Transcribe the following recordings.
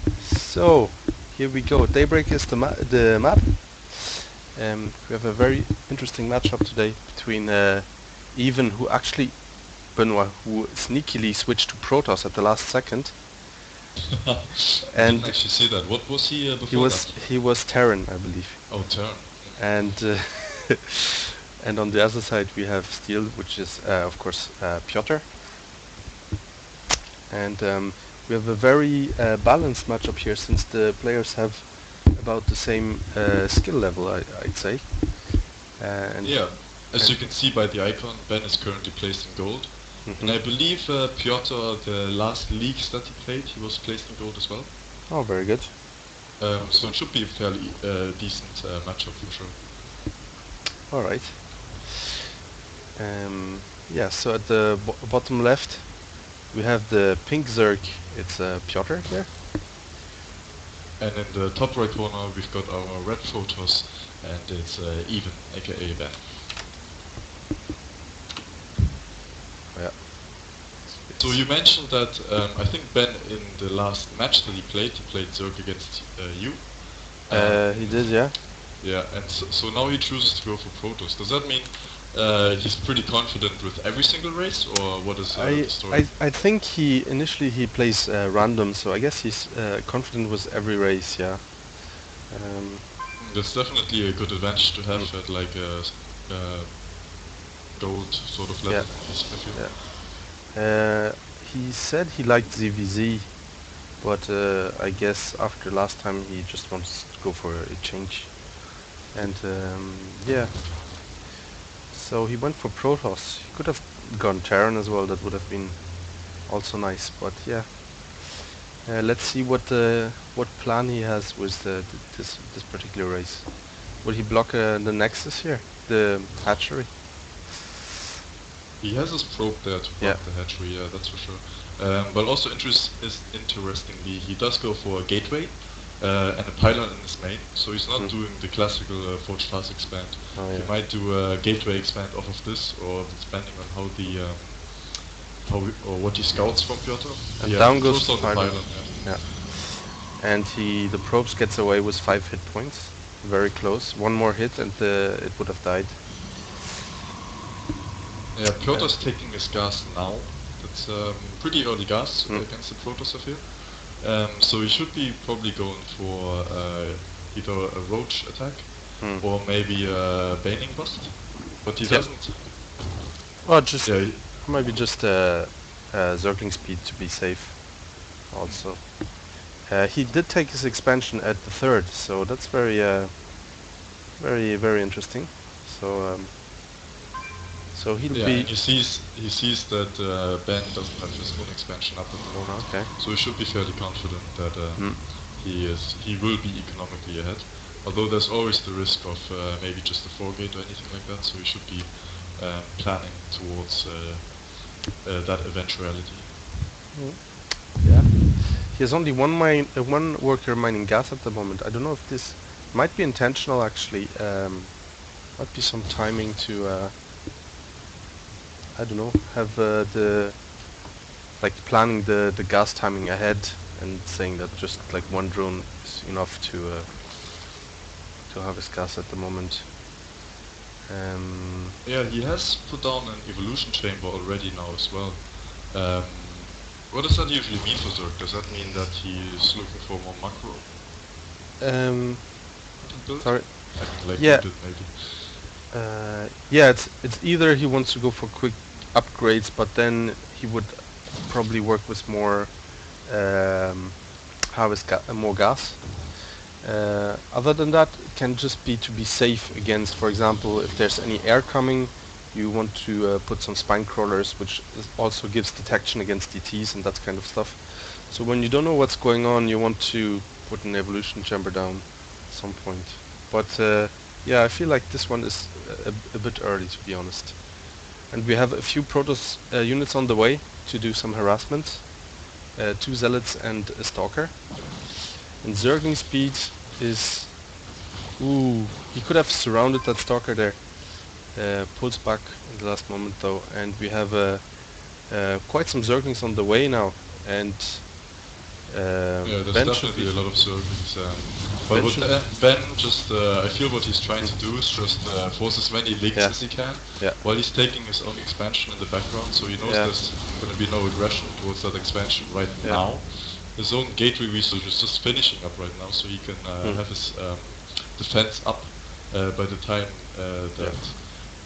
So, here we go. Daybreak is the map. We have a very interesting matchup today between Even, who actually Benoit, who sneakily switched to Protoss at the last second, I didn't and actually see that. What was he he before was that? he was Terran, I believe. Oh, turn. And and on the other side we have Stil, which is of course Piotr. And we have a very balanced matchup here, since the players have about the same skill level, I'd say. And Yeah, as and you can see by the icon, Ben is currently placed in gold. And mhm. I believe Piotr, the last leagues that he played, he was placed in gold as well. Oh, very good. So it should be a fairly decent matchup for sure. All right. Yeah. So at the bottom left, we have the pink Zerg. It's Piotr here. And in the top right corner, we've got our red photos, and it's Even, aka Ben. Yeah. So you mentioned that I think Ben in the last match that he played Zerg against you. He did, yeah. Yeah, and so now he chooses to go for Protoss. Does that mean he's pretty confident with every single race, or what is the story? I think he plays random, so I guess he's confident with every race, yeah. Um, That's definitely a good advantage to have mm, at like a gold sort of yeah, level, I feel. yeah. He said he liked ZVZ, but I guess after last time he just wants to go for a change. And yeah, so he went for Protoss. He could have gone Terran as well. That would have been also nice. But yeah, let's see what plan he has with this particular race. Will he block the Nexus here, the hatchery? He has his probe there to Yeah. block the hatchery, yeah, that's for sure. But also interestingly, he does go for a gateway and a pylon in his main, so he's not Mm. doing the classical Forge Fast expand. Oh He yeah. might do a gateway expand off of this, or depending on how the or what he scouts from Piotr. And Yeah, down he goes throws the down the pylon. pylon. Yeah. And the probes gets away with 5 hit points. Very close. One more hit and it would have died. Yeah, Uh, Piotr's taking his gas now. That's pretty early gas mm. against the Protoss, I feel. So he should be probably going for either a roach attack Mm. or maybe a baning bust, but he Yeah. doesn't. Or just Yeah, maybe just Zergling speed to be safe. Also, he did take his expansion at the third, so that's very interesting. So so he'll yeah, be and he sees that Ben doesn't have his own expansion up at the moment, okay. so he should be fairly confident that Mm. he will be economically ahead. Although there's always the risk of maybe just a 4-gate or anything like that, so he should be planning towards that eventuality. Mm. Yeah. He has only one worker mining gas at the moment. I don't know if this might be intentional actually. Might be some timing to I don't know, have the like planning the gas timing ahead and saying that just like one drone is enough to harvest gas at the moment. Um, Yeah, he has put down an evolution chamber already now as well. Um, what does that usually mean for Zerg? Does that mean that he is looking for more macro um, content build? sorry. I mean, like Yeah. you did maybe. Yeah, it's either he wants to go for quick upgrades, but then he would probably work with more um, more gas. Other than that, it can just be to be safe against, for example, if there's any air coming, you want to put some spine crawlers, which also gives detection against DTs and that kind of stuff. So when you don't know what's going on, you want to put an evolution chamber down at some point. But yeah, I feel like this one is a bit early, to be honest. And we have a few Protoss units on the way to do some harassment. 2 Zealots and a Stalker. And Zergling speed is... Ooh, he could have surrounded that Stalker there. Pulls back in the last moment though, and we have quite some Zerglings on the way now. And Yeah, there's Ben should definitely be a lot of circles. But Ben what should Ben just, I feel what he's trying to do is just force as many links Yeah. as he can, Yeah. while he's taking his own expansion in the background, so he knows Yeah. there's going to be no aggression towards that expansion right Yeah. now. His own gateway research is just finishing up right now, so he can have his defense up by the time that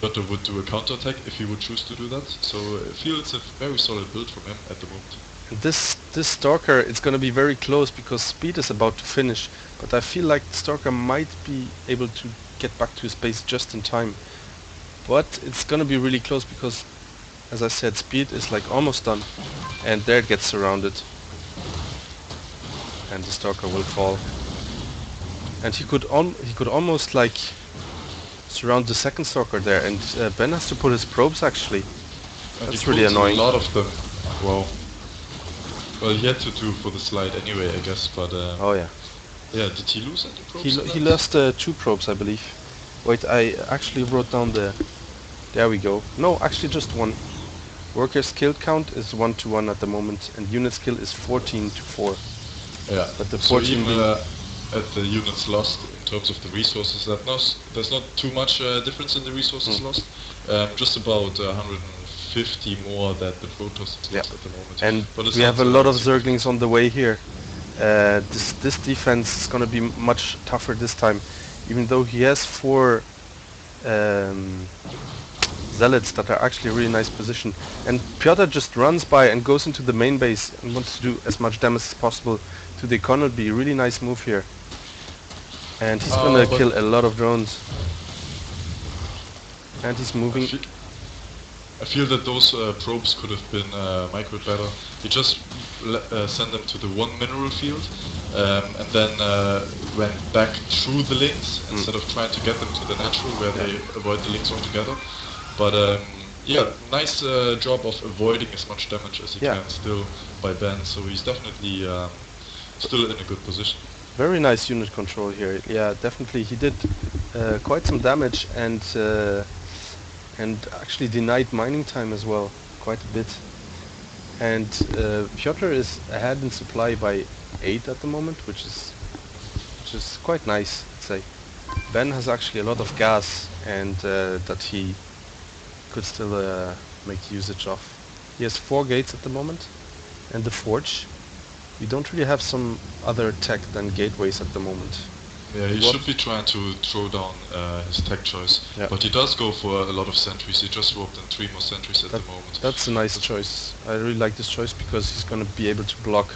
Goto would do a counterattack if he would choose to do that. So I feel it's a very solid build from him at the moment. And this Stalker, it's gonna be very close because Speed is about to finish, but I feel like Stalker might be able to get back to his base just in time. But it's gonna be really close because, as I said, Speed is like almost done, and there it gets surrounded, and the Stalker will fall. And he could almost like surround the second Stalker there, and Ben has to put his probes actually. And That's he really pulled annoying. a lot of them. Wow. Well, he had to do for the slide anyway, I guess, but Oh yeah. yeah, did he lose any probes? He lost 2 probes, I believe. Wait, I actually wrote down the... There we go. No, actually just 1. Workers killed count is 1-1 at the moment, and units kill is 14-4. Yeah, But the so 14 even being... at the units lost in terms of the resources, there's not too much difference in the resources lost. Just about 150 more that the Protoss lost at the moment. And but it's we have a not, lot of significant. Zerglings on the way here. This defense is gonna be much tougher this time, even though he has 4 zealots that are actually a really nice position. And Pyotr just runs by and goes into the main base and wants to do as much damage as possible to the Econo. Be a really nice move here. And he's gonna kill a lot of drones. And he's moving. I feel that those probes could have been microed better. You just send them to the 1 mineral field, and then went back through the links instead of trying to get them to the natural where they avoid the links altogether. But yeah, nice job of avoiding as much damage as he can still by Ben, so he's definitely still in a good position. Very nice unit control here. Yeah, definitely he did quite some damage and actually denied mining time as well, quite a bit. And Pyotr is ahead in supply by 8 at the moment, which is quite nice, I'd say. Ben has actually a lot of gas, and that he could still make usage of. He has 4 gates at the moment, and the forge. We don't really have some other tech than gateways at the moment. Yeah, he should be trying to throw down his tech choice, but he does go for a lot of sentries. He just roped in 3 more sentries at the moment. That's a nice choice. I really like this choice because he's gonna be able to block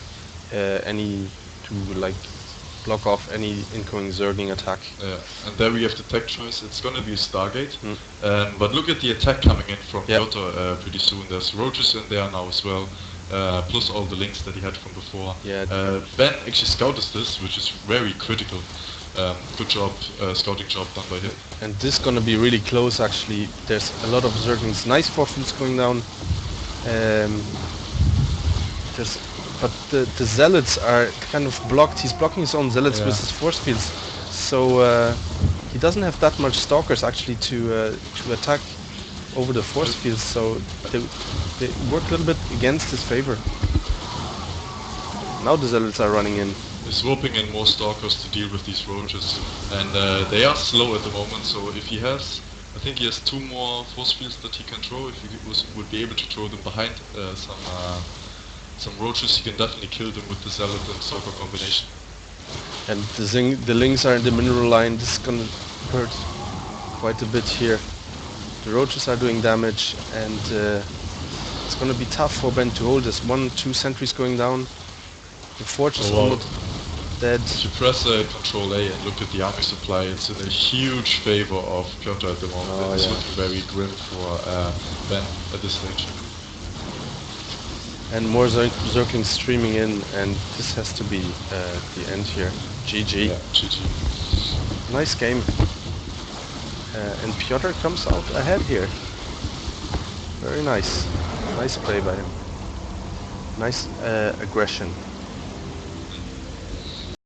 block off any incoming Zergling attack. Yeah, and there we have the tech choice. It's gonna be a Stargate, but look at the attack coming in from Pyotr pretty soon. There's roaches in there now as well. Plus all the links that he had from before. Ben actually scouted this, which is very critical. Good job, scouting job done by him. And this is gonna be really close actually. There's a lot of Zerglings. Nice force fields going down. But the zealots are kind of blocked. He's blocking his own zealots with his force fields. So he doesn't have that much stalkers actually to attack over the force fields. So they work a little bit against his favor. Now the zealots are running in. He's roping in more stalkers to deal with these roaches, and they are slow at the moment. So if he has, I think he has 2 more force fields that he can throw. If he would be able to throw them behind some roaches, he can definitely kill them with the zealot and stalker combination. And the links are in the mineral line. This is gonna hurt quite a bit here. The roaches are doing damage, and it's gonna be tough for Ben to hold this. 1-2 sentries going down. The forge is almost dead. If you press Control A and look at the army supply, it's in a huge favor of Pyotr at the moment. It's looking very grim for Ben at this stage. And more Zerglings streaming in, and this has to be the end here. GG. Yeah, GG. Nice game. And Pyotr comes out ahead here. Very nice. Nice play by him. Nice aggression.